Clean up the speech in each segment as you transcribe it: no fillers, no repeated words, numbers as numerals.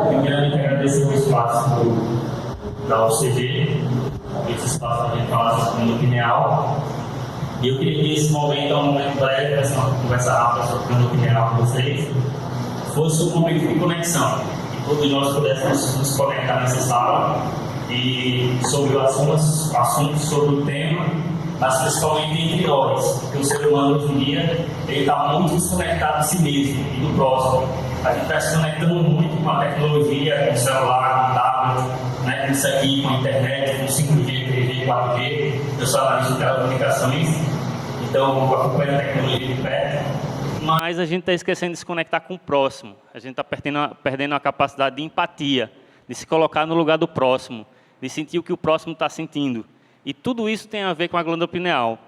Primeiramente, agradecer o espaço da UCG, esse espaço para a gente falar sobre glândula pineal. E eu queria que esse momento, um momento breve, essa conversa rápida sobre glândula pineal com vocês, fosse um momento de conexão. Que todos nós pudéssemos nos conectar nessa sala e sobre assuntos sobre o tema, mas principalmente entre nós, porque o ser humano hoje em dia está muito desconectado de si mesmo e do próximo. A gente está se conectando muito com a tecnologia, com o celular, com o tablet, né, com isso aqui, com a internet, com 5G, 3G, 4G. Eu sou analista de telecomunicações, então acompanho a tecnologia de perto. Mas a gente está esquecendo de se conectar com o próximo. A gente está perdendo a capacidade de empatia, de se colocar no lugar do próximo, de sentir o que o próximo está sentindo. E tudo isso tem a ver com a glândula pineal.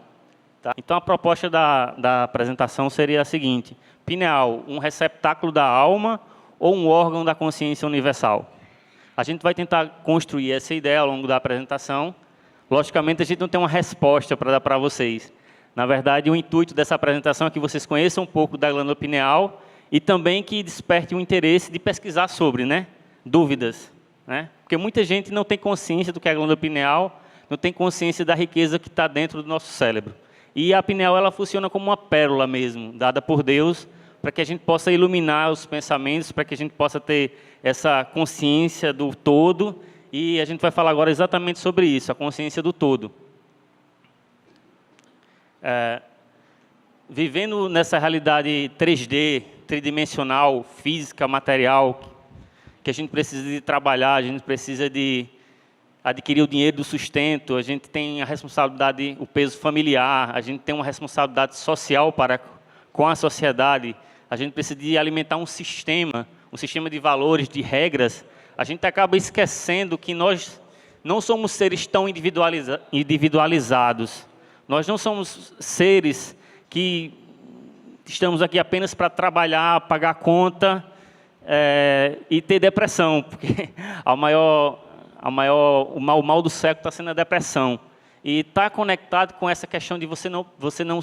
Tá? Então, a proposta da apresentação seria a seguinte: pineal, um receptáculo da alma ou um órgão da consciência universal? A gente vai tentar construir essa ideia ao longo da apresentação. Logicamente, a gente não tem uma resposta para dar para vocês. Na verdade, o intuito dessa apresentação é que vocês conheçam um pouco da glândula pineal e também que desperte o interesse de pesquisar sobre, né? Dúvidas. Né? Porque muita gente não tem consciência do que é a glândula pineal, não tem consciência da riqueza que está dentro do nosso cérebro. E a pineal ela funciona como uma pérola mesmo, dada por Deus, para que a gente possa iluminar os pensamentos, para que a gente possa ter essa consciência do todo. E a gente vai falar agora exatamente sobre isso, a consciência do todo. Vivendo nessa realidade 3D, tridimensional, física, material, que a gente precisa de trabalhar, a gente precisa de adquirir o dinheiro do sustento, a gente tem a responsabilidade, o peso familiar, a gente tem uma responsabilidade social com a sociedade, a gente precisa de alimentar um sistema de valores, de regras. A gente acaba esquecendo que nós não somos seres tão individualizados. Nós não somos seres que estamos aqui apenas para trabalhar, pagar conta e ter depressão, porque o mal do século está sendo a depressão. E está conectado com essa questão de você não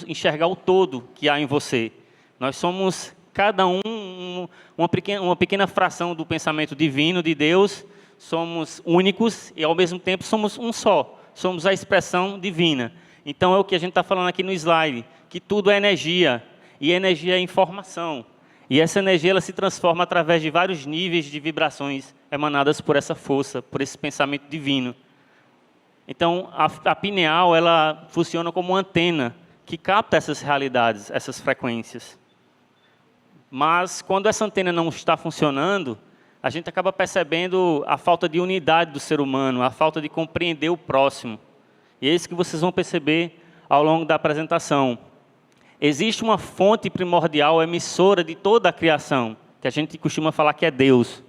enxergar o todo que há em você. Nós somos, cada uma pequena fração do pensamento divino de Deus, somos únicos e, ao mesmo tempo, somos um só. Somos a expressão divina. Então, é o que a gente está falando aqui no slide, que tudo é energia, e energia é informação. E essa energia ela se transforma através de vários níveis de vibrações emanadas por essa força, por esse pensamento divino. Então, a pineal ela funciona como uma antena que capta essas realidades, essas frequências. Mas, quando essa antena não está funcionando, a gente acaba percebendo a falta de unidade do ser humano, a falta de compreender o próximo. E é isso que vocês vão perceber ao longo da apresentação. Existe uma fonte primordial, emissora de toda a criação, que a gente costuma falar que é Deus.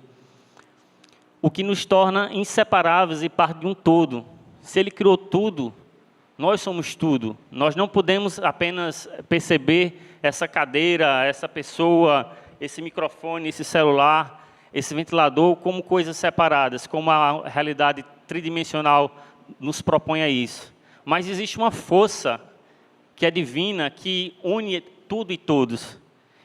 O que nos torna inseparáveis e parte de um todo. Se Ele criou tudo, nós somos tudo. Nós não podemos apenas perceber essa cadeira, essa pessoa, esse microfone, esse celular, esse ventilador como coisas separadas, como a realidade tridimensional nos propõe a isso. Mas existe uma força que é divina, que une tudo e todos.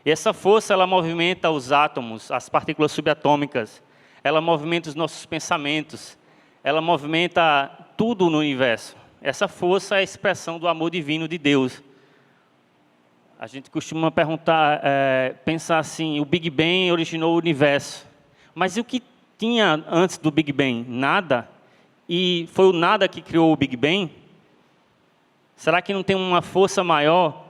E essa força, ela movimenta os átomos, as partículas subatômicas, ela movimenta os nossos pensamentos, ela movimenta tudo no universo. Essa força é a expressão do amor divino de Deus. A gente costuma pensar assim, o Big Bang originou o universo. Mas e o que tinha antes do Big Bang? Nada. E foi o nada que criou o Big Bang? Será que não tem uma força maior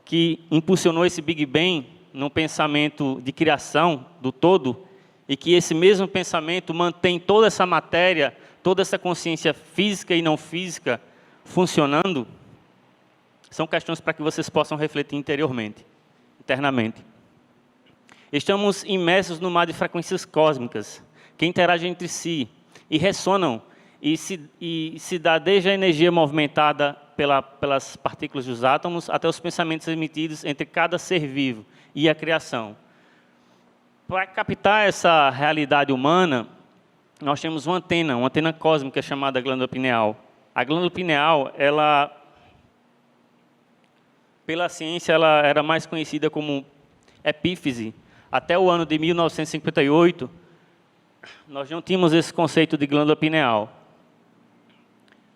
que impulsionou esse Big Bang no pensamento de criação do todo? E que esse mesmo pensamento mantém toda essa matéria, toda essa consciência física e não física funcionando? São questões para que vocês possam refletir internamente. Estamos imersos no mar de frequências cósmicas, que interagem entre si e ressonam, e se dá desde a energia movimentada pelas partículas dos átomos até os pensamentos emitidos entre cada ser vivo e a criação. Para captar essa realidade humana, nós temos uma antena cósmica chamada glândula pineal. A glândula pineal, pela ciência, ela era mais conhecida como epífise. Até o ano de 1958, nós não tínhamos esse conceito de glândula pineal.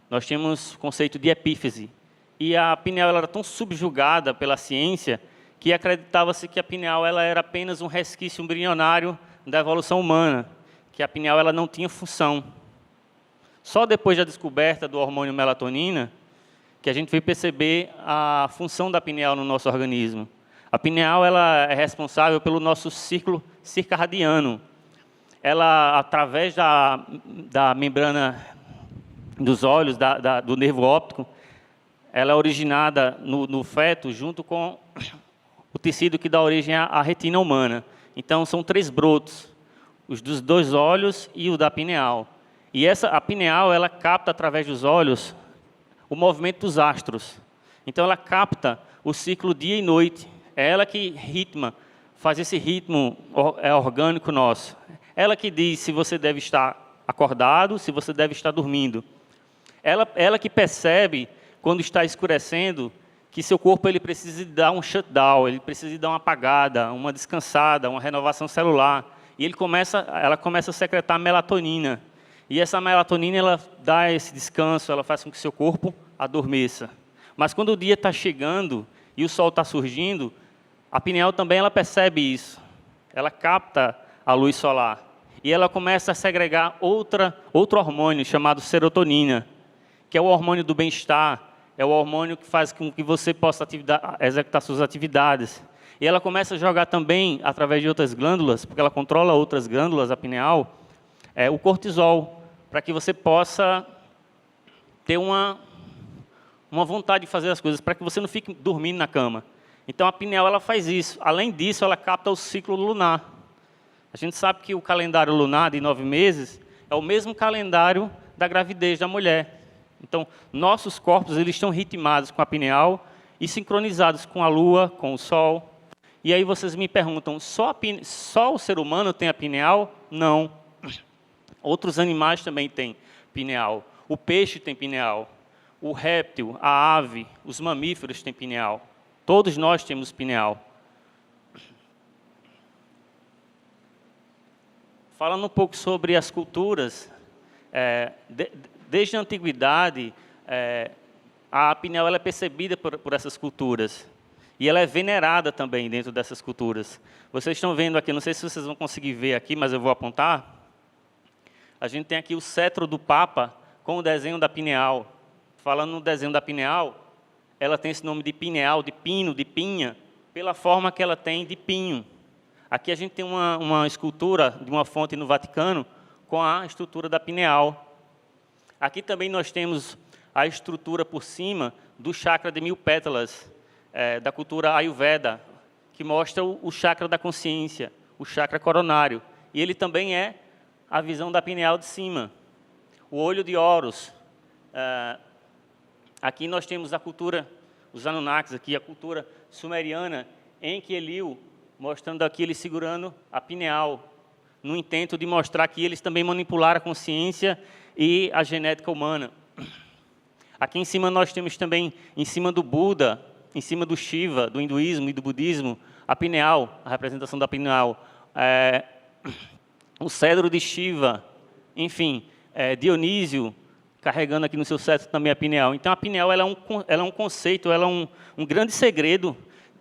Nós tínhamos o conceito de epífise. E a pineal ela era tão subjugada pela ciência que acreditava-se que a pineal ela era apenas um resquício embrionário da evolução humana, que a pineal ela não tinha função. Só depois da descoberta do hormônio melatonina que a gente veio perceber a função da pineal no nosso organismo. A pineal ela é responsável pelo nosso ciclo circadiano. Ela, através da membrana dos olhos, do nervo óptico, ela é originada no feto junto com o tecido que dá origem à retina humana. Então, são 3 brotos, os dos 2 olhos e o da pineal. E a pineal, ela capta, através dos olhos, o movimento dos astros. Então, ela capta o ciclo dia e noite. É ela que faz esse ritmo orgânico nosso. Ela que diz se você deve estar acordado, se você deve estar dormindo. Ela que percebe, quando está escurecendo, que seu corpo ele precisa de dar um shutdown, ele precisa de dar uma apagada, uma descansada, uma renovação celular. E ela começa a secretar melatonina. E essa melatonina ela dá esse descanso, ela faz com que seu corpo adormeça. Mas quando o dia está chegando e o sol está surgindo, a pineal também ela percebe isso. Ela capta a luz solar. E ela começa a segregar outro hormônio chamado serotonina, que é o hormônio do bem-estar, é o hormônio que faz com que você possa executar suas atividades. E ela começa a jogar também, através de outras glândulas, porque ela controla outras glândulas, a pineal, o cortisol, para que você possa ter uma vontade de fazer as coisas, para que você não fique dormindo na cama. Então, a pineal ela faz isso. Além disso, ela capta o ciclo lunar. A gente sabe que o calendário lunar de 9 meses é o mesmo calendário da gravidez da mulher. Então, nossos corpos eles estão ritmados com a pineal e sincronizados com a lua, com o sol. E aí vocês me perguntam, só o ser humano tem a pineal? Não. Outros animais também têm pineal. O peixe tem pineal. O réptil, a ave, os mamíferos têm pineal. Todos nós temos pineal. Falando um pouco sobre as culturas, desde a antiguidade, a pineal ela é percebida por essas culturas. E ela é venerada também dentro dessas culturas. Vocês estão vendo aqui, não sei se vocês vão conseguir ver aqui, mas eu vou apontar. A gente tem aqui o cetro do Papa com o desenho da pineal. Falando no desenho da pineal, ela tem esse nome de pineal, de pino, de pinha, pela forma que ela tem de pinho. Aqui a gente tem uma escultura de uma fonte no Vaticano com a estrutura da pineal. Aqui também nós temos a estrutura por cima do chakra de 1000 pétalas, da cultura Ayurveda, que mostra o chakra da consciência, o chakra coronário. E ele também é a visão da pineal de cima. O olho de Horus. Aqui nós temos a cultura, os Anunnakis, aqui a cultura sumeriana, Enki-Elil, mostrando aqui ele segurando a pineal, no intento de mostrar que eles também manipularam a consciência e a genética humana. Aqui em cima nós temos também, em cima do Buda, em cima do Shiva, do hinduísmo e do budismo, a pineal, a representação da pineal, o cedro de Shiva, enfim, Dionísio, carregando aqui no seu cetro também a pineal. Então, a pineal ela é um conceito, ela é um grande segredo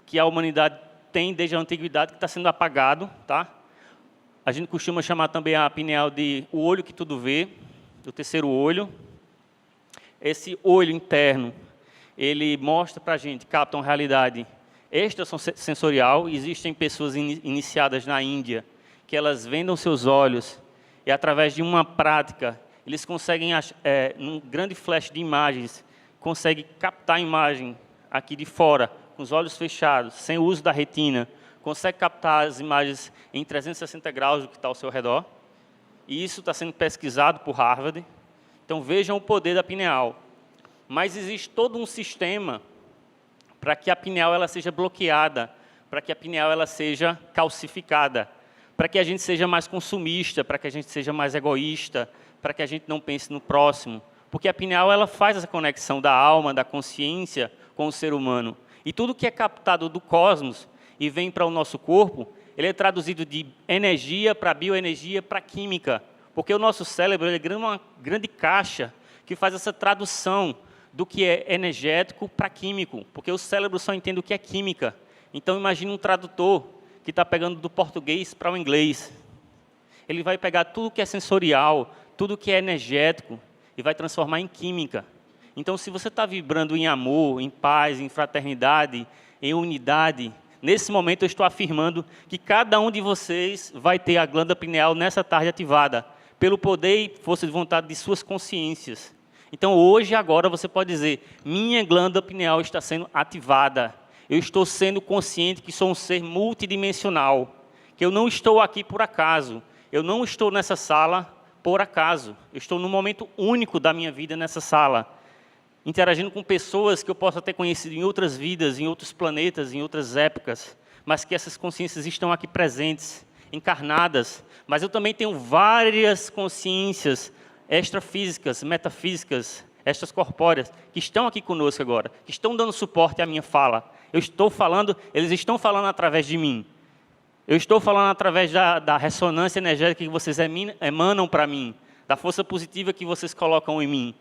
que a humanidade tem desde a antiguidade, que está sendo apagado. Tá? A gente costuma chamar também a pineal de o olho que tudo vê, o terceiro olho. Esse olho interno, ele mostra para a gente, capta uma realidade extrasensorial. Existem pessoas iniciadas na Índia, que elas vendam seus olhos e, através de uma prática, eles conseguem, num grande flash de imagens, conseguem captar a imagem aqui de fora, com os olhos fechados, sem o uso da retina, consegue captar as imagens em 360 graus do que está ao seu redor. E isso está sendo pesquisado por Harvard. Então, vejam o poder da pineal. Mas existe todo um sistema para que a pineal ela seja bloqueada, para que a pineal ela seja calcificada, para que a gente seja mais consumista, para que a gente seja mais egoísta, para que a gente não pense no próximo. Porque a pineal ela faz essa conexão da alma, da consciência com o ser humano. E tudo que é captado do cosmos e vem para o nosso corpo, ele é traduzido de energia para bioenergia para química, porque o nosso cérebro ele é uma grande caixa que faz essa tradução do que é energético para químico, porque o cérebro só entende o que é química. Então, imagine um tradutor que está pegando do português para o inglês. Ele vai pegar tudo que é sensorial, tudo que é energético, e vai transformar em química. Então, se você está vibrando em amor, em paz, em fraternidade, em unidade, nesse momento eu estou afirmando que cada um de vocês vai ter a glândula pineal nessa tarde ativada, pelo poder e força de vontade de suas consciências. Então, hoje e agora, você pode dizer, minha glândula pineal está sendo ativada. Eu estou sendo consciente que sou um ser multidimensional, que eu não estou aqui por acaso. Eu não estou nessa sala por acaso. Eu estou num momento único da minha vida nessa sala, interagindo com pessoas que eu possa ter conhecido em outras vidas, em outros planetas, em outras épocas, mas que essas consciências estão aqui presentes, encarnadas. Mas eu também tenho várias consciências extrafísicas, metafísicas, extracorpóreas, que estão aqui conosco agora, que estão dando suporte à minha fala. Eu estou falando, eles estão falando através de mim. Eu estou falando através da ressonância energética que vocês emanam para mim, da força positiva que vocês colocam em mim.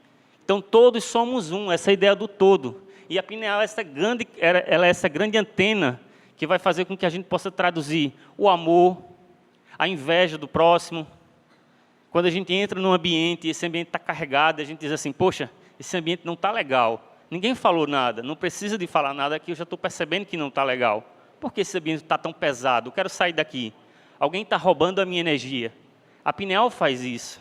Então, todos somos um, essa ideia do todo. E a pineal ela é essa grande antena que vai fazer com que a gente possa traduzir o amor, a inveja do próximo. Quando a gente entra num ambiente e esse ambiente está carregado, a gente diz assim, poxa, esse ambiente não está legal. Ninguém falou nada, não precisa de falar nada aqui, eu já estou percebendo que não está legal. Por que esse ambiente está tão pesado? Eu quero sair daqui. Alguém está roubando a minha energia. A pineal faz isso.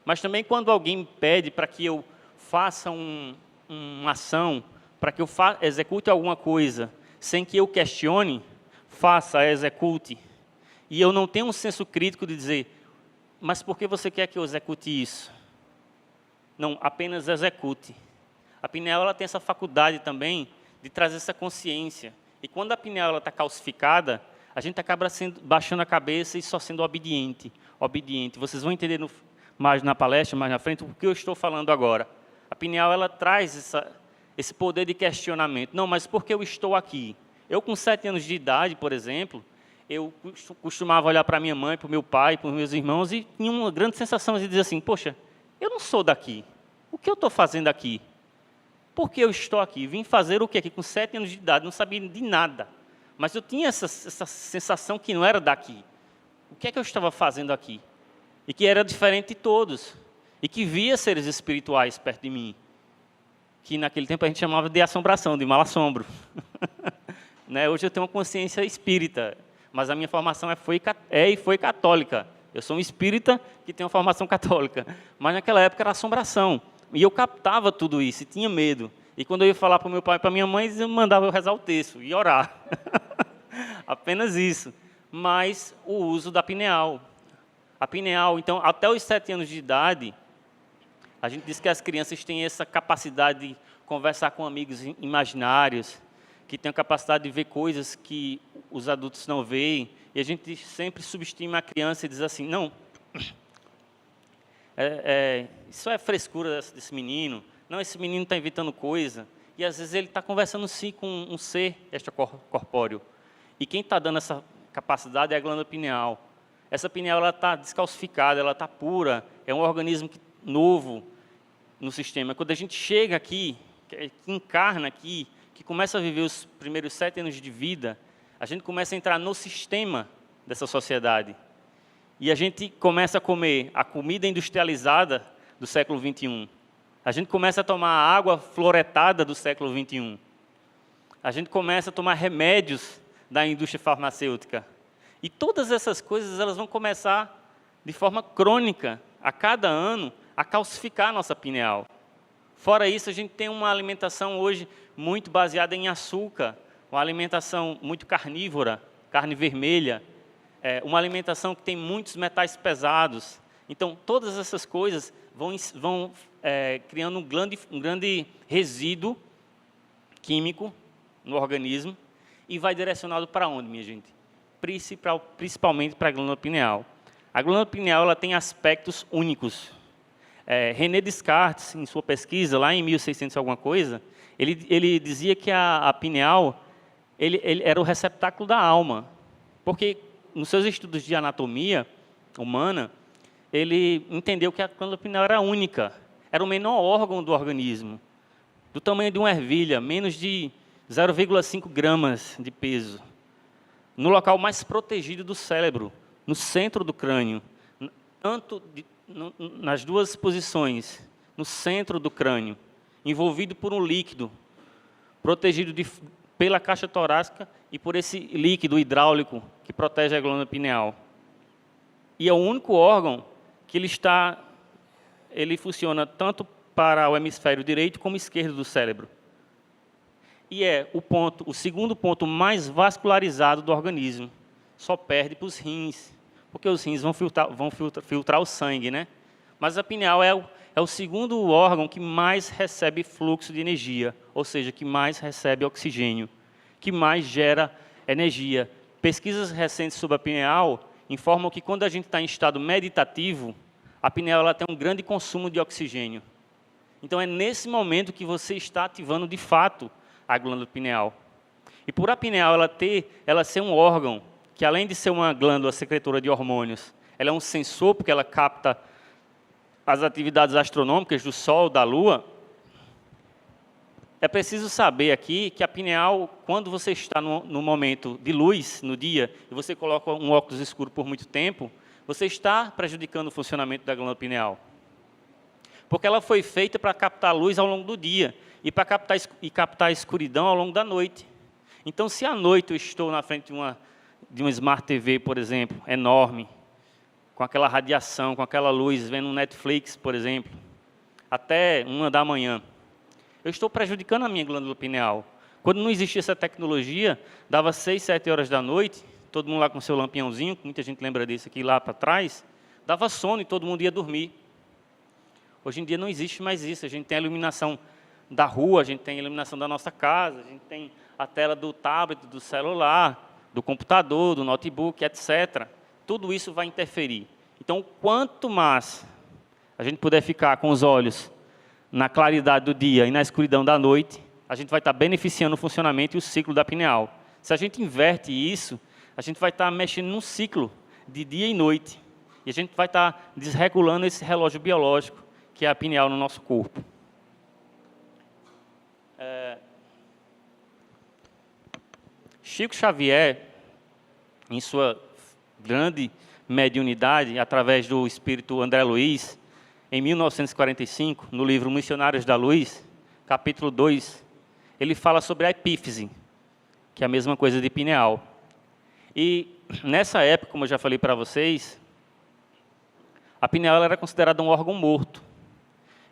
Mas também quando alguém me pede para que eu faça uma ação, para que eu execute alguma coisa, sem que eu questione, faça, execute. E eu não tenho um senso crítico de dizer, mas por que você quer que eu execute isso? Não, apenas execute. A pineal ela tem essa faculdade também de trazer essa consciência. E quando a pineal está calcificada, a gente acaba baixando a cabeça e só sendo obediente. Obediente. Vocês vão entender mais na palestra, mais na frente, o que eu estou falando agora. A pineal ela traz esse poder de questionamento. Não, mas por que eu estou aqui? Eu, com 7 anos de idade, por exemplo, eu costumava olhar para minha mãe, para o meu pai, para os meus irmãos, e tinha uma grande sensação de dizer assim, poxa, eu não sou daqui. O que eu estou fazendo aqui? Por que eu estou aqui? Vim fazer o quê aqui? Com 7 anos de idade, não sabia de nada. Mas eu tinha essa sensação que não era daqui. O que é que eu estava fazendo aqui? E que era diferente de todos. E que via seres espirituais perto de mim. Que naquele tempo a gente chamava de assombração, de mal assombro. Né? Hoje eu tenho uma consciência espírita. Mas a minha formação foi católica. Eu sou um espírita que tem uma formação católica. Mas naquela época era assombração. E eu captava tudo isso e tinha medo. E quando eu ia falar para o meu pai e para a minha mãe, eles mandavam eu rezar o texto e orar. Apenas isso. Mas o uso da pineal. A pineal, então, até os 7 anos de idade, a gente diz que as crianças têm essa capacidade de conversar com amigos imaginários, que têm a capacidade de ver coisas que os adultos não veem. E a gente sempre subestima a criança e diz assim, não, isso é frescura desse menino. Não, esse menino está inventando coisa. E às vezes ele está conversando sim com um ser extracorpóreo. E quem está dando essa capacidade é a glândula pineal. Essa pineal está descalcificada, ela está pura. É um organismo novo no sistema. Quando a gente chega aqui, que encarna aqui, que começa a viver os primeiros 7 anos de vida, a gente começa a entrar no sistema dessa sociedade. E a gente começa a comer a comida industrializada do século XXI. A gente começa a tomar a água fluoretada do século XXI. A gente começa a tomar remédios da indústria farmacêutica. E todas essas coisas elas vão começar, de forma crônica, a cada ano, a calcificar a nossa pineal. Fora isso, a gente tem uma alimentação hoje muito baseada em açúcar, uma alimentação muito carnívora, carne vermelha, uma alimentação que tem muitos metais pesados. Então, todas essas coisas vão criando um grande resíduo químico no organismo e vai direcionado para onde, minha gente? Principalmente para a glândula pineal. A glândula pineal ela tem aspectos únicos. René Descartes, em sua pesquisa, lá em 1600 alguma coisa, ele dizia que a pineal ele era o receptáculo da alma. Porque nos seus estudos de anatomia humana, ele entendeu que a glândula pineal era única, era o menor órgão do organismo, do tamanho de uma ervilha, menos de 0,5 gramas de peso, no local mais protegido do cérebro, no centro do crânio, nas duas posições, no centro do crânio, envolvido por um líquido, protegido pela caixa torácica e por esse líquido hidráulico que protege a glândula pineal. E é o único órgão que ele funciona tanto para o hemisfério direito como esquerdo do cérebro. E é o segundo ponto mais vascularizado do organismo. Só perde para os rins, porque os rins vão filtrar o sangue, né? Mas a pineal é o segundo órgão que mais recebe fluxo de energia, ou seja, que mais recebe oxigênio, que mais gera energia. Pesquisas recentes sobre a pineal informam que quando a gente está em estado meditativo, a pineal ela tem um grande consumo de oxigênio. Então é nesse momento que você está ativando de fato a glândula pineal. E por a pineal ela ser um órgão que, além de ser uma glândula secretora de hormônios, ela é um sensor, porque ela capta as atividades astronômicas do Sol, da Lua. É preciso saber aqui que a pineal, quando você está no momento de luz, no dia, e você coloca um óculos escuro por muito tempo, você está prejudicando o funcionamento da glândula pineal. Porque ela foi feita para captar luz ao longo do dia e para captar a escuridão ao longo da noite. Então, se à noite eu estou na frente de uma Smart TV, por exemplo, enorme, com aquela radiação, com aquela luz, vendo um Netflix, por exemplo, até 1 da manhã, eu estou prejudicando a minha glândula pineal. Quando não existia essa tecnologia, dava 6, 7 horas da noite, todo mundo lá com seu lampiãozinho, muita gente lembra desse aqui lá para trás, dava sono e todo mundo ia dormir. Hoje em dia não existe mais isso, a gente tem a iluminação da rua, a gente tem a iluminação da nossa casa, a gente tem a tela do tablet, do celular, do computador, do notebook, etc. Tudo isso vai interferir. Então, quanto mais a gente puder ficar com os olhos na claridade do dia e na escuridão da noite, a gente vai estar beneficiando o funcionamento e o ciclo da pineal. Se a gente inverte isso, a gente vai estar mexendo num ciclo de dia e noite. E a gente vai estar desregulando esse relógio biológico, que é a pineal no nosso corpo. Chico Xavier, em sua grande mediunidade, através do espírito André Luiz, em 1945, no livro Missionários da Luz, capítulo 2, ele fala sobre a epífise, que é a mesma coisa de pineal. E nessa época, como eu já falei para vocês, a pineal era considerada um órgão morto.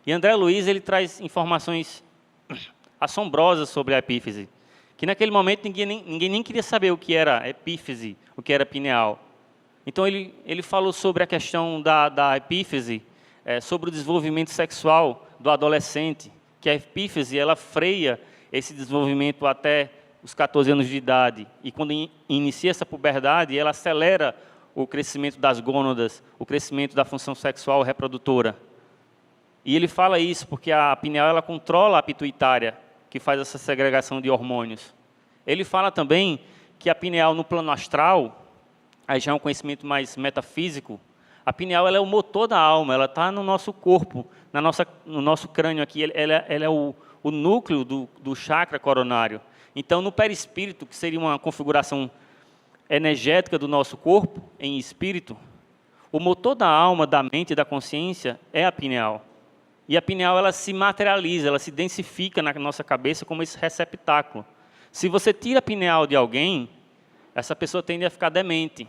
E André Luiz ele traz informações assombrosas sobre a epífise, que naquele momento ninguém nem queria saber o que era epífise, o que era pineal. Então ele falou sobre a questão da epífise, sobre o desenvolvimento sexual do adolescente, que a epífise ela freia esse desenvolvimento até os 14 anos de idade, e quando inicia essa puberdade, ela acelera o crescimento das gônadas, o crescimento da função sexual reprodutora. E ele fala isso porque a pineal ela controla a pituitária, que faz essa segregação de hormônios. Ele fala também que a pineal no plano astral, aí já é um conhecimento mais metafísico, a pineal ela é o motor da alma, ela está no nosso corpo, no nosso crânio aqui, ela é o núcleo do chakra coronário. Então, no perispírito, que seria uma configuração energética do nosso corpo, em espírito, o motor da alma, da mente e da consciência é a pineal. E a pineal ela se materializa, ela se densifica na nossa cabeça como esse receptáculo. Se você tira a pineal de alguém, essa pessoa tende a ficar demente.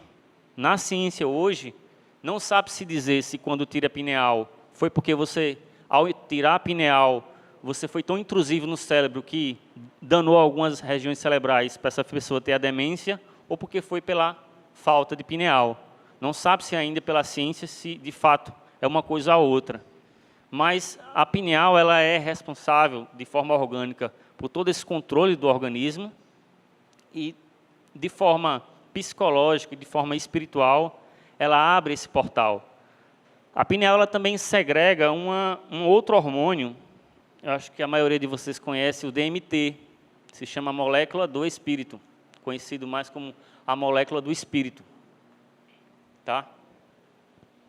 Na ciência hoje, não sabe se dizer se quando tira a pineal foi porque você, ao tirar a pineal, você foi tão intrusivo no cérebro que danou algumas regiões cerebrais para essa pessoa ter a demência, ou porque foi pela falta de pineal. Não sabe-se ainda pela ciência se, de fato, é uma coisa ou outra. Mas a pineal ela é responsável, de forma orgânica, por todo esse controle do organismo e, de forma psicológica e de forma espiritual, ela abre esse portal. A pineal ela também segrega um outro hormônio, eu acho que a maioria de vocês conhece, o DMT, se chama molécula do espírito, conhecido mais como a molécula do espírito. Tá?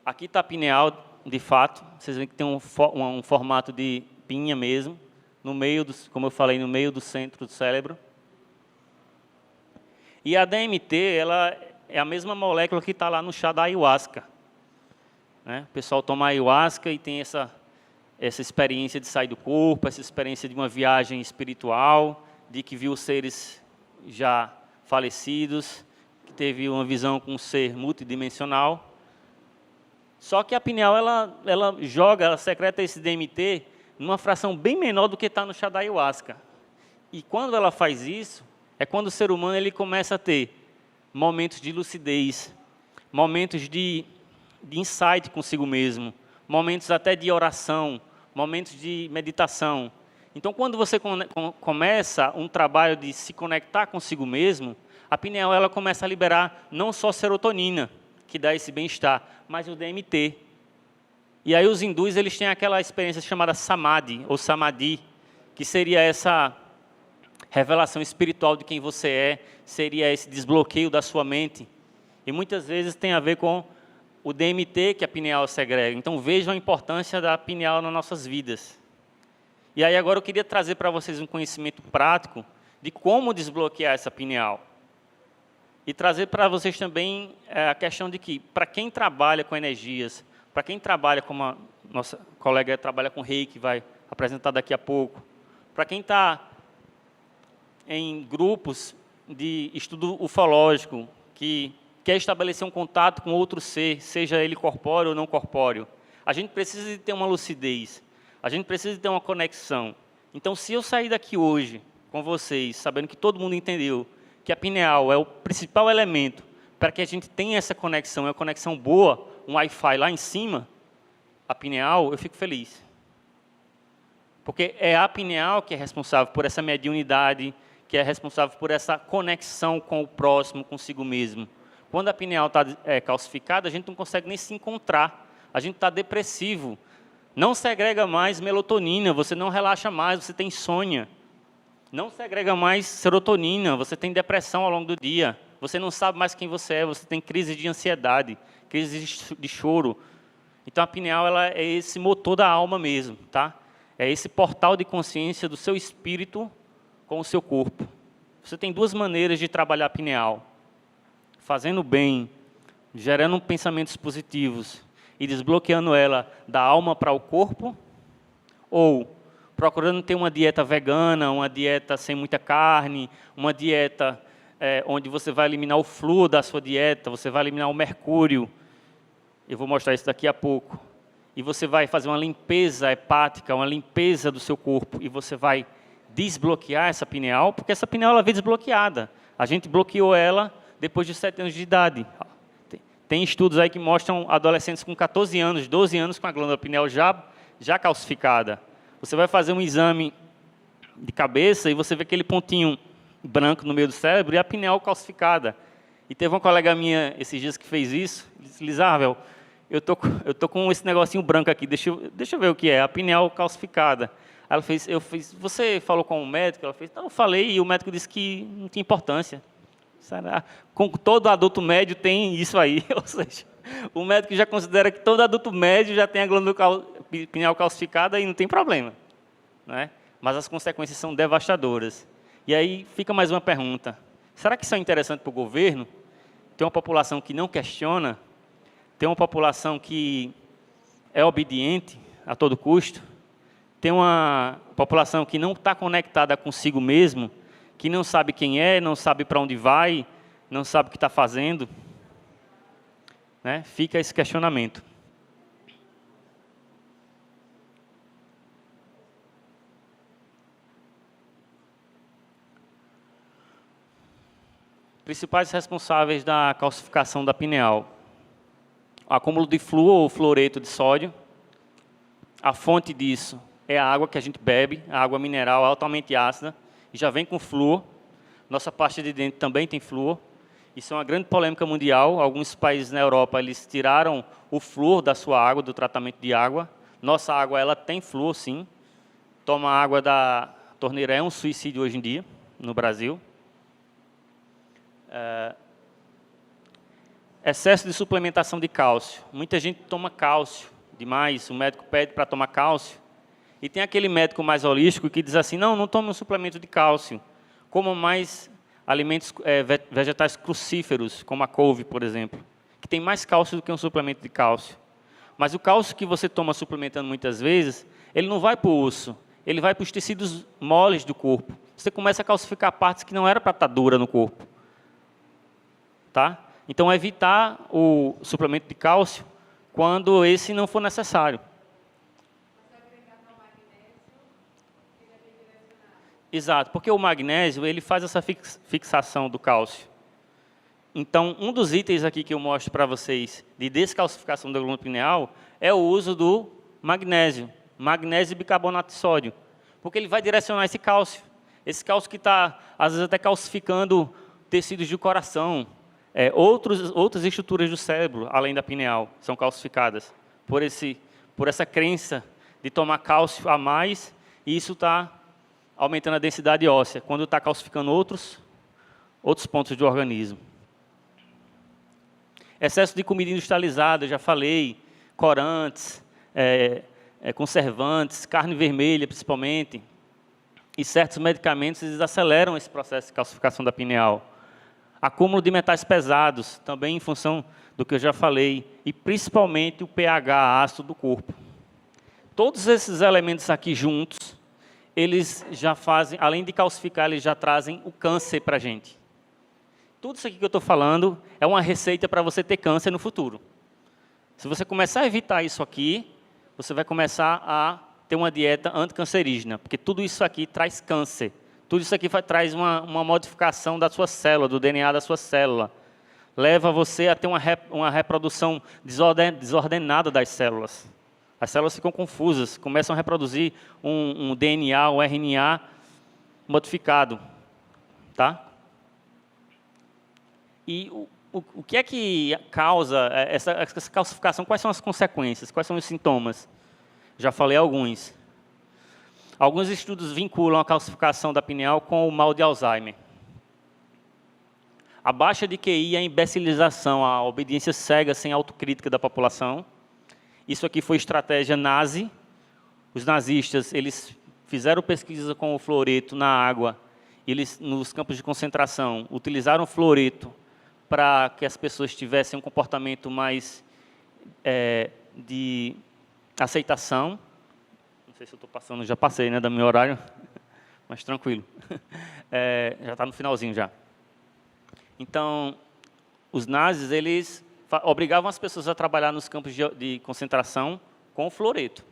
Aqui está a pineal, de fato. Vocês veem que tem um formato de pinha mesmo, no meio, como eu falei, no meio do centro do cérebro. E a DMT, ela é a mesma molécula que está lá no chá da ayahuasca. Né? O pessoal toma ayahuasca e tem essa experiência de sair do corpo, essa experiência de uma viagem espiritual, de que viu seres já falecidos, que teve uma visão com um ser multidimensional. Só que a pineal, ela secreta esse DMT numa fração bem menor do que está no chá da ayahuasca. E quando ela faz isso, é quando o ser humano ele começa a ter momentos de lucidez, momentos de insight consigo mesmo, momentos até de oração, momentos de meditação. Então, quando você começa um trabalho de se conectar consigo mesmo, a pineal ela começa a liberar não só serotonina, que dá esse bem-estar, mas o DMT. E aí os hindus eles têm aquela experiência chamada samadhi, ou samadhi, que seria essa revelação espiritual de quem você é, seria esse desbloqueio da sua mente. E muitas vezes tem a ver com o DMT que a pineal segrega. Então vejam a importância da pineal nas nossas vidas. E aí agora eu queria trazer para vocês um conhecimento prático de como desbloquear essa pineal. E trazer para vocês também a questão de que, para quem trabalha com energias, para quem trabalha, como a nossa colega trabalha com Reiki, vai apresentar daqui a pouco, para quem está em grupos de estudo ufológico, que quer estabelecer um contato com outro ser, seja ele corpóreo ou não corpóreo, a gente precisa de ter uma lucidez, a gente precisa de ter uma conexão. Então, se eu sair daqui hoje com vocês, sabendo que todo mundo entendeu que a pineal é o principal elemento para que a gente tenha essa conexão, é uma conexão boa, um Wi-Fi lá em cima, a pineal, eu fico feliz. Porque é a pineal que é responsável por essa mediunidade, que é responsável por essa conexão com o próximo, consigo mesmo. Quando a pineal está calcificada, a gente não consegue nem se encontrar, a gente está depressivo, não segrega mais melatonina, você não relaxa mais, você tem insônia. Não segrega mais serotonina, você tem depressão ao longo do dia, você não sabe mais quem você é, você tem crise de ansiedade, crise de choro. Então a pineal ela é esse motor da alma mesmo, tá? É esse portal de consciência do seu espírito com o seu corpo. Você tem duas maneiras de trabalhar a pineal: fazendo bem, gerando pensamentos positivos e desbloqueando ela da alma para o corpo, ou procurando ter uma dieta vegana, uma dieta sem muita carne, uma dieta onde você vai eliminar o flúor da sua dieta, você vai eliminar o mercúrio. Eu vou mostrar isso daqui a pouco. E você vai fazer uma limpeza hepática, uma limpeza do seu corpo, e você vai desbloquear essa pineal, porque essa pineal ela veio desbloqueada. A gente bloqueou ela depois de 7 anos de idade. Tem estudos aí que mostram adolescentes com 14 anos, 12 anos com a glândula pineal já calcificada. Você vai fazer um exame de cabeça e você vê aquele pontinho branco no meio do cérebro e a pineal calcificada. E teve uma colega minha esses dias que fez isso, disse: Lisável, eu tô com esse negocinho branco aqui, deixa eu ver o que é, a pineal calcificada. Ela fez, você falou com o médico? Ela fez, não, eu falei, e o médico disse que não tinha importância. Com todo adulto médio tem isso aí, ou seja, o médico já considera que todo adulto médio já tem a glândula pineal calcificada e não tem problema, né? Mas as consequências são devastadoras. E aí fica mais uma pergunta: será que isso é interessante para o governo? Ter uma população que não questiona, ter uma população que é obediente a todo custo, ter uma população que não está conectada consigo mesmo, que não sabe quem é, não sabe para onde vai, não sabe o que está fazendo, né? Fica esse questionamento. Principais responsáveis da calcificação da pineal: acúmulo de flúor ou fluoreto de sódio. A fonte disso é a água que a gente bebe, a água mineral altamente ácida, e já vem com flúor. Nossa pasta de dente também tem flúor. Isso é uma grande polêmica mundial. Alguns países na Europa eles tiraram o flúor da sua água, do tratamento de água. Nossa água ela tem flúor, sim. Tomar água da torneira é um suicídio hoje em dia, no Brasil. Excesso de suplementação de cálcio. Muita gente toma cálcio demais, o médico pede para tomar cálcio. E tem aquele médico mais holístico que diz assim, não tome um suplemento de cálcio. Coma mais alimentos vegetais crucíferos, como a couve, por exemplo, que tem mais cálcio do que um suplemento de cálcio. Mas o cálcio que você toma suplementando muitas vezes, ele não vai para o osso, ele vai para os tecidos moles do corpo. Você começa a calcificar partes que não era para estar dura no corpo. Tá? Então, evitar o suplemento de cálcio quando esse não for necessário. Exato, porque o magnésio ele faz essa fixação do cálcio. Então, um dos itens aqui que eu mostro para vocês de descalcificação da glândula pineal é o uso do magnésio e bicarbonato de sódio, porque ele vai direcionar esse cálcio que está, às vezes, até calcificando tecidos do coração. Outras estruturas do cérebro, além da pineal, são calcificadas por essa crença de tomar cálcio a mais, e isso está aumentando a densidade óssea, quando está calcificando outros pontos do organismo. Excesso de comida industrializada, eu já falei, corantes, conservantes, carne vermelha principalmente, e certos medicamentos eles aceleram esse processo de calcificação da pineal. Acúmulo de metais pesados, também em função do que eu já falei, e principalmente o pH ácido do corpo. Todos esses elementos aqui juntos, eles já fazem, além de calcificar, eles já trazem o câncer para a gente. Tudo isso aqui que eu estou falando é uma receita para você ter câncer no futuro. Se você começar a evitar isso aqui, você vai começar a ter uma dieta anticancerígena, porque tudo isso aqui traz câncer. Tudo isso aqui traz uma modificação da sua célula, do DNA da sua célula. Leva você a ter uma reprodução desordenada das células. As células ficam confusas, começam a reproduzir um DNA, um RNA modificado. Tá? E o que é que causa essa calcificação? Quais são as consequências? Quais são os sintomas? Já falei alguns. Alguns estudos vinculam a calcificação da pineal com o mal de Alzheimer. A baixa de QI e a imbecilização, a obediência cega sem autocrítica da população. Isso aqui foi estratégia nazi. Os nazistas, eles fizeram pesquisa com o fluoreto na água. Eles, nos campos de concentração, utilizaram o fluoreto para que as pessoas tivessem um comportamento mais de aceitação. Não sei se eu estou passando, já passei, né, do meu horário, mas tranquilo. Já está no finalzinho já. Então, os nazis, eles obrigavam as pessoas a trabalhar nos campos de concentração com o fluoreto.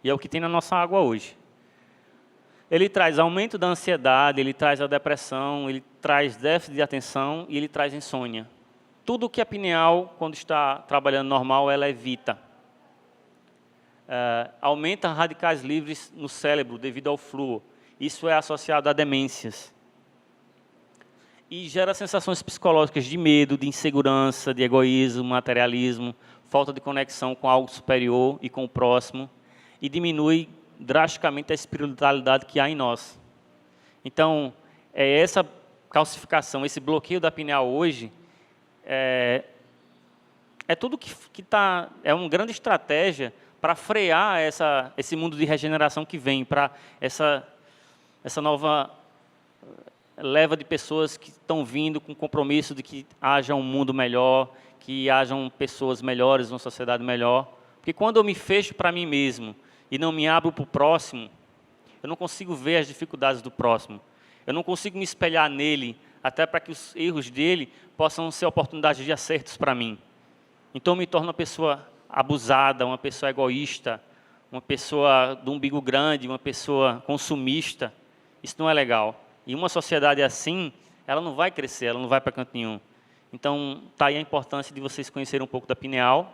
E é o que tem na nossa água hoje. Ele traz aumento da ansiedade, ele traz a depressão, ele traz déficit de atenção e ele traz insônia. Tudo que a pineal, quando está trabalhando normal, ela evita. Aumenta radicais livres no cérebro devido ao flúor. Isso é associado a demências. E gera sensações psicológicas de medo, de insegurança, de egoísmo, materialismo, falta de conexão com algo superior e com o próximo, e diminui drasticamente a espiritualidade que há em nós. Então, essa calcificação, esse bloqueio da pineal hoje, é tudo que está... É uma grande estratégia para frear esse mundo de regeneração que vem, para essa nova leva de pessoas que estão vindo com compromisso de que haja um mundo melhor, que hajam pessoas melhores, uma sociedade melhor. Porque quando eu me fecho para mim mesmo e não me abro para o próximo, eu não consigo ver as dificuldades do próximo. Eu não consigo me espelhar nele, até para que os erros dele possam ser oportunidades de acertos para mim. Então, eu me torno uma pessoa abusada, uma pessoa egoísta, uma pessoa do umbigo grande, uma pessoa consumista. Isso não é legal. E uma sociedade assim, ela não vai crescer, ela não vai para canto nenhum. Então, está aí a importância de vocês conhecerem um pouco da pineal.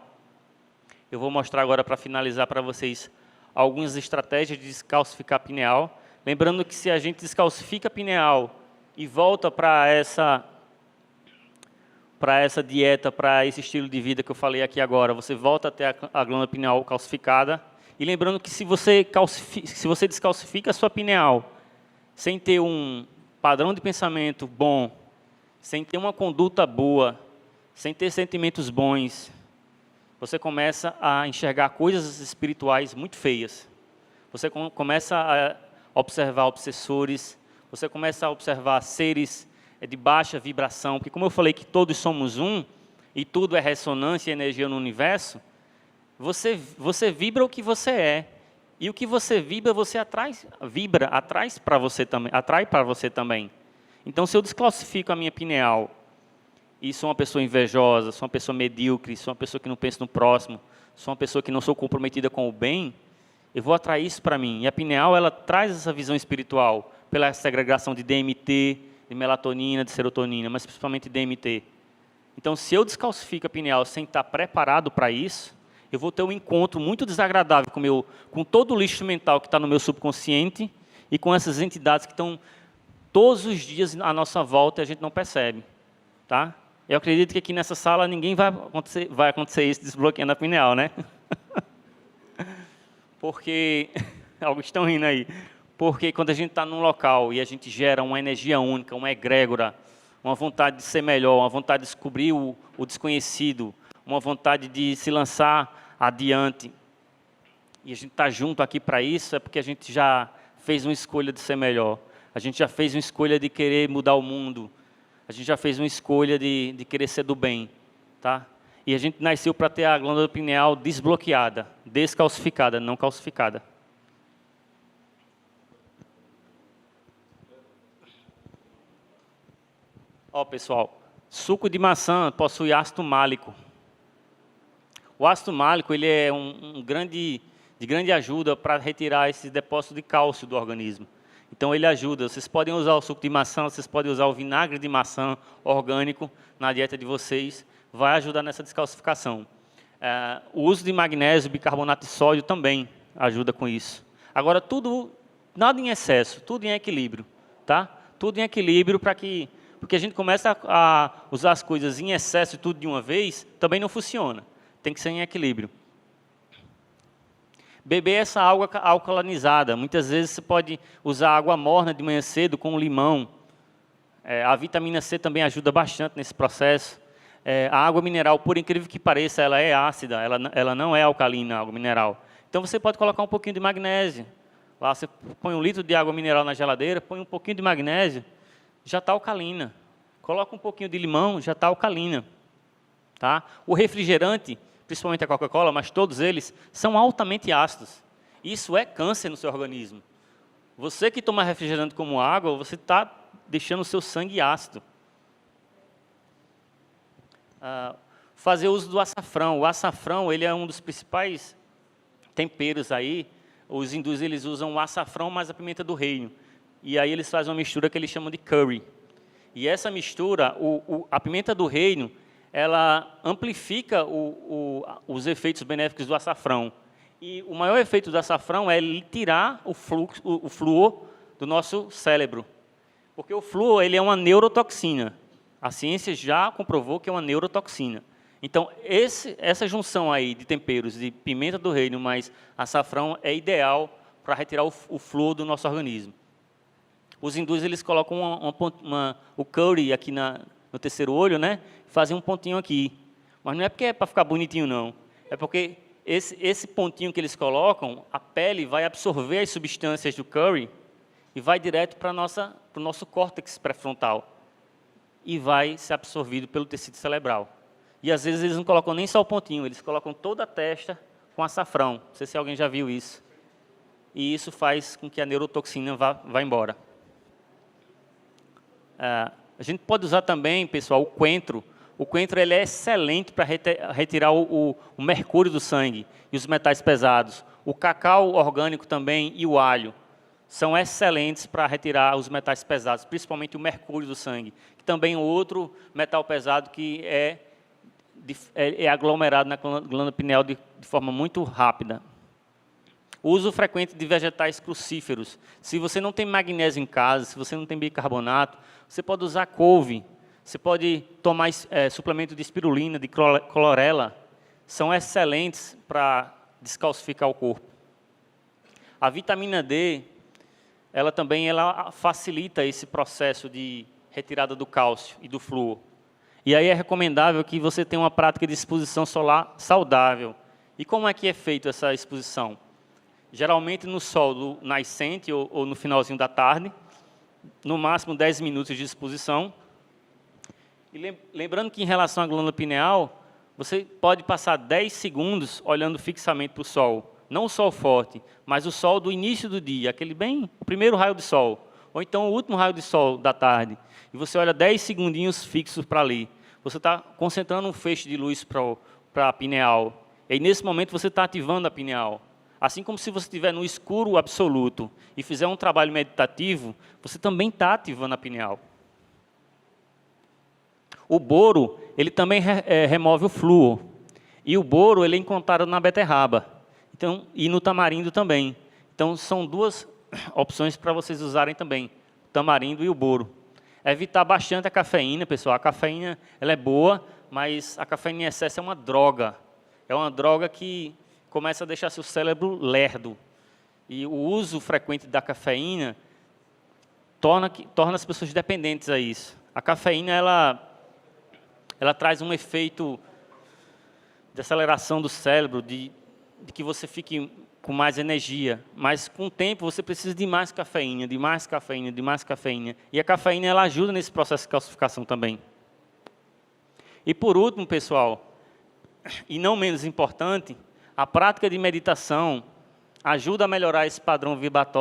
Eu vou mostrar agora, para finalizar para vocês, algumas estratégias de descalcificar a pineal. Lembrando que se a gente descalcifica a pineal e volta para essa dieta, para esse estilo de vida que eu falei aqui agora, você volta a ter a glândula pineal calcificada. E lembrando que se você descalcifica a sua pineal sem ter um padrão de pensamento bom, sem ter uma conduta boa, sem ter sentimentos bons, você começa a enxergar coisas espirituais muito feias. Você começa a observar obsessores, você começa a observar seres de baixa vibração, porque como eu falei que todos somos um, e tudo é ressonância e energia no universo, você vibra o que você é. E o que você vibra, você atrai para você também. Então, se eu desclassifico a minha pineal, e sou uma pessoa invejosa, sou uma pessoa medíocre, sou uma pessoa que não pensa no próximo, sou uma pessoa que não sou comprometida com o bem, eu vou atrair isso para mim. E a pineal, ela traz essa visão espiritual, pela segregação de DMT, de melatonina, de serotonina, mas principalmente DMT. Então, se eu descalcifico a pineal sem estar preparado para isso, eu vou ter um encontro muito desagradável com todo o lixo mental que está no meu subconsciente e com essas entidades que estão todos os dias à nossa volta e a gente não percebe. Tá? Eu acredito que aqui nessa sala ninguém vai acontecer isso desbloqueando a pineal, né? Porque, alguns estão rindo aí, porque quando a gente está num local e a gente gera uma energia única, uma egrégora, uma vontade de ser melhor, uma vontade de descobrir o desconhecido, uma vontade de se lançar adiante, e a gente está junto aqui para isso, é porque a gente já fez uma escolha de ser melhor, a gente já fez uma escolha de querer mudar o mundo, a gente já fez uma escolha de querer ser do bem, tá? E a gente nasceu para ter a glândula pineal desbloqueada, descalcificada, não calcificada. Ó, pessoal, suco de maçã possui ácido málico. O ácido málico ele é de grande ajuda para retirar esse depósito de cálcio do organismo. Então, ele ajuda. Vocês podem usar o suco de maçã, vocês podem usar o vinagre de maçã orgânico na dieta de vocês. Vai ajudar nessa descalcificação. O uso de magnésio, bicarbonato de sódio também ajuda com isso. Agora, nada em excesso, tudo em equilíbrio. Tá? Tudo em equilíbrio porque a gente começa a usar as coisas em excesso e tudo de uma vez, também não funciona. Tem que ser em equilíbrio. Beber essa água alcalinizada. Muitas vezes você pode usar água morna de manhã cedo com limão. A vitamina C também ajuda bastante nesse processo. A água mineral, por incrível que pareça, ela é ácida, ela não é alcalina, a água mineral. Então você pode colocar um pouquinho de magnésio. Lá você põe 1 litro de água mineral na geladeira, põe um pouquinho de magnésio, já está alcalina. Coloca um pouquinho de limão, já está alcalina. Tá? O refrigerante, principalmente a Coca-Cola, mas todos eles, são altamente ácidos. Isso é câncer no seu organismo. Você que toma refrigerante como água, você está deixando o seu sangue ácido. Fazer uso do açafrão. O açafrão ele é um dos principais temperos aí. Os hindus eles usam o açafrão mais a pimenta do reino. E aí eles fazem uma mistura que eles chamam de curry. E essa mistura, a pimenta do reino, ela amplifica os efeitos benéficos do açafrão. E o maior efeito do açafrão é tirar o flúor do nosso cérebro. Porque o flúor ele é uma neurotoxina. A ciência já comprovou que é uma neurotoxina. Então, essa junção aí de temperos, de pimenta do reino mais açafrão, é ideal para retirar o flúor do nosso organismo. Os hindus eles colocam o curry aqui no terceiro olho, né? Fazem um pontinho aqui. Mas não é porque é para ficar bonitinho, não. É porque esse pontinho que eles colocam, a pele vai absorver as substâncias do curry e vai direto para o nosso córtex pré-frontal. E vai ser absorvido pelo tecido cerebral. E às vezes eles não colocam nem só o pontinho, eles colocam toda a testa com açafrão. Não sei se alguém já viu isso. E isso faz com que a neurotoxina vá embora. A gente pode usar também, pessoal, o coentro. O coentro ele é excelente para retirar o mercúrio do sangue e os metais pesados. O cacau orgânico também e o alho são excelentes para retirar os metais pesados, principalmente o mercúrio do sangue, que também é outro metal pesado que é aglomerado na glândula pineal de forma muito rápida. O uso frequente de vegetais crucíferos. Se você não tem magnésio em casa, se você não tem bicarbonato, você pode usar couve, você pode tomar suplemento de espirulina, de clorela, são excelentes para descalcificar o corpo. A vitamina D, ela também facilita esse processo de retirada do cálcio e do flúor. E aí é recomendável que você tenha uma prática de exposição solar saudável. E como é que é feita essa exposição? Geralmente no sol nascente ou no finalzinho da tarde, no máximo 10 minutos de exposição. E lembrando que em relação à glândula pineal, você pode passar 10 segundos olhando fixamente para o sol. Não o sol forte, mas o sol do início do dia, o primeiro raio de sol. Ou então o último raio de sol da tarde. E você olha 10 segundinhos fixos para ali. Você está concentrando um feixe de luz para a pineal. E aí, nesse momento, você está ativando a pineal. Assim como se você estiver no escuro absoluto e fizer um trabalho meditativo, você também está ativando a pineal. O boro, ele também remove o flúor. E o boro, ele é encontrado na beterraba. Então, e no tamarindo também. Então, são duas opções para vocês usarem também, o tamarindo e o boro. Evitar bastante a cafeína, pessoal. A cafeína ela é boa, mas a cafeína em excesso é uma droga. É uma droga que começa a deixar seu cérebro lerdo. E o uso frequente da cafeína torna as pessoas dependentes a isso. A cafeína, ela traz um efeito de aceleração do cérebro, de que você fique com mais energia. Mas, com o tempo, você precisa de mais cafeína, de mais cafeína, de mais cafeína. E a cafeína, ela ajuda nesse processo de calcificação também. E, por último, pessoal, e não menos importante, a prática de meditação ajuda a melhorar esse padrão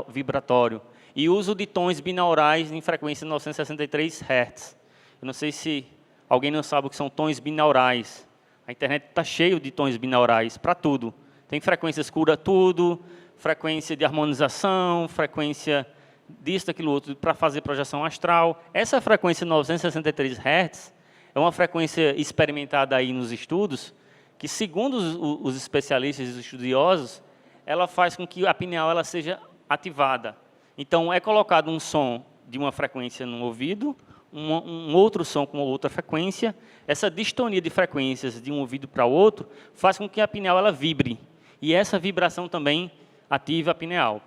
vibratório e o uso de tons binaurais em frequência 963 Hz. Eu não sei se alguém não sabe o que são tons binaurais. A internet está cheio de tons binaurais para tudo. Tem frequências cura tudo, frequência de harmonização, frequência disso, daquilo outro, para fazer projeção astral. Essa frequência 963 Hz é uma frequência experimentada aí nos estudos, que, segundo os especialistas e os estudiosos, ela faz com que a pineal ela seja ativada. Então, é colocado um som de uma frequência no ouvido, um outro som com outra frequência. Essa distonia de frequências de um ouvido para o outro faz com que a pineal ela vibre. E essa vibração também ativa a pineal.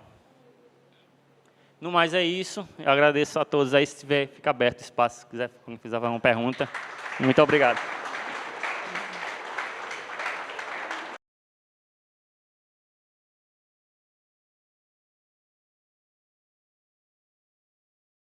No mais é isso. Eu agradeço a todos aí. Se tiver, fica aberto o espaço. Se quiser, quem quiser fazer uma pergunta. Muito obrigado.